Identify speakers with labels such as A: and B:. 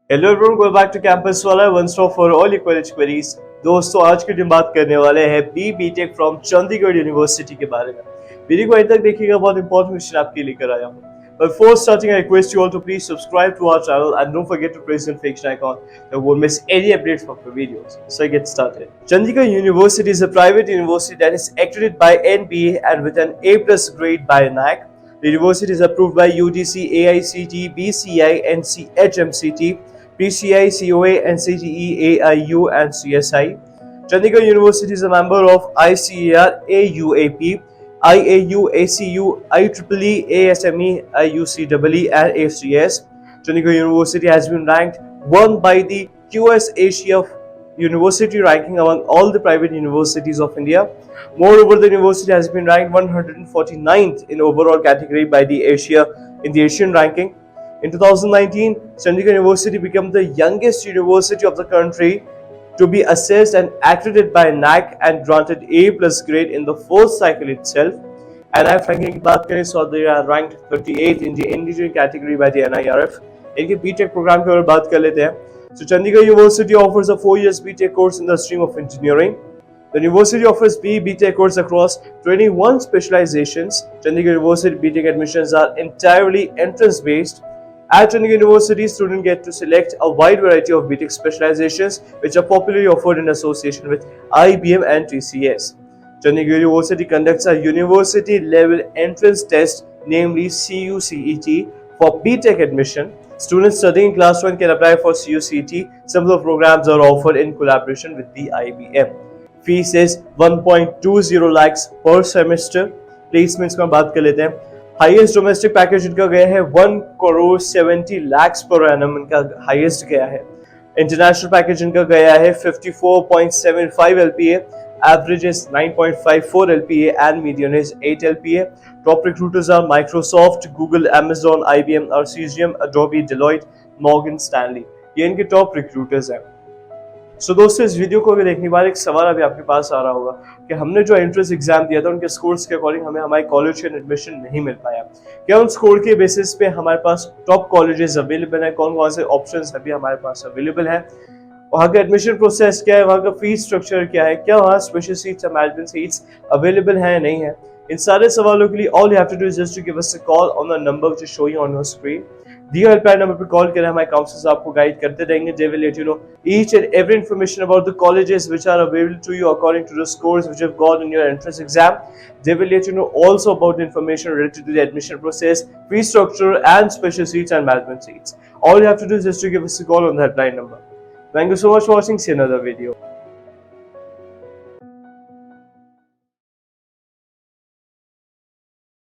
A: Hello everyone, go back to Campuswala, one stop for all your college queries. दोस्तों, आज की दिन बात करने वाले हैं B.Tech फ्रॉम चंडीगढ़ यूनिवर्सिटी के बारे में। वीडियो को अंत तक देखिएगा, बहुत इंपॉर्टेंट क्वेश्चन आपके लेकर आया हूँ। But before starting, I request you all to please subscribe to our channel and don't forget to press the notification icon so you won't miss any updates from the videos. So get started. Chandigarh University is a private university that is accredited by NBA and with an A+ grade by NAC. The university is approved by UGC, AICTE, BCI, NCHMCT, PCI, COA, NCTE, AIU, and CSI. Chandigarh University is a member of ICAR, AUAP, IAU, ACU, IEEE, ASME, IUCEE, and ACS. Chandigarh University has been ranked 1 by the QS Asia University ranking among all the private universities of India. Moreover, the university has been ranked 149th in overall category by the Asian ranking. In 2019, Chandigarh University became the youngest university of the country to be assessed and accredited by NAC and granted A+ grade in the first cycle itself. And NIRF ranking की बात करें so they are ranked 38th in the engineering category by the NIRF. इनके B.Tech program की ओर बात कर लेते हैं. So Chandigarh University offers a 4 years B.Tech course in the stream of engineering. The university offers B.Tech course across 21 specializations. Chandigarh University B.Tech admissions are entirely entrance based. At Chandigarh University, students get to select a wide variety of B.Tech specializations which are popularly offered in association with IBM and TCS. Chandigarh University conducts a university level entrance test, namely CUCET, for B.Tech admission. Students studying in class 1 can apply for CUCET. Some of the programs are offered in collaboration with the IBM. Fees is 1.20 lakhs per semester. Placements का बात कर लेते हैं. Highest domestic package इनका गया है 1 crore 70 lakh per annum, इनका highest गया है. इंटरनेशनल पैकेज इनका गया है 54.75 LPA, average is 9.54 LPA and median is 8 LPA. Top recruiters are Microsoft, Google, Amazon, IBM, RCGM, Adobe, Deloitte, Morgan Stanley. ये इनके टॉप रिक्रूटर्स हैं. सो दोस्तों, इस वीडियो को भी देखने के बाद एक सवाल अभी आपके पास आ रहा होगा कि हमने जो एंट्रेंस एग्जाम दिया था उनके स्कोर्स के अकॉर्डिंग हमें हमारे कॉलेज का एडमिशन नहीं मिल पाया. क्या उन स्कोर के बेसिस पे हमारे पास टॉप कॉलेजेस अवेलेबल है, कौन कौन से ऑप्शंस अभी हमारे पास अवेलेबल है, वहाँ का एडमिशन प्रोसेस क्या है, वहाँ का फीस स्ट्रक्चर क्या है, क्या वहाँ स्पेशल सीट्स या मैनेजमेंट सीट्स अवेलेबल है या नहीं है. इन सारे सवालों के लिए all you have to do is just to give us a call on the number which is showing on your screen. दिए हेल्पलाइन नंबर पर कॉल करें, हमारे काउंसलर्स आपको गाइड करते रहेंगे. They will let you know each and every information about the colleges which are available to you according to the scores which have got in your entrance exam. They will let you know also about the information related to the admission process, fee structure, and special seats and management seats. All you have to do is just to give us a call on the helpline number. Thank you so much for watching. See you in another video.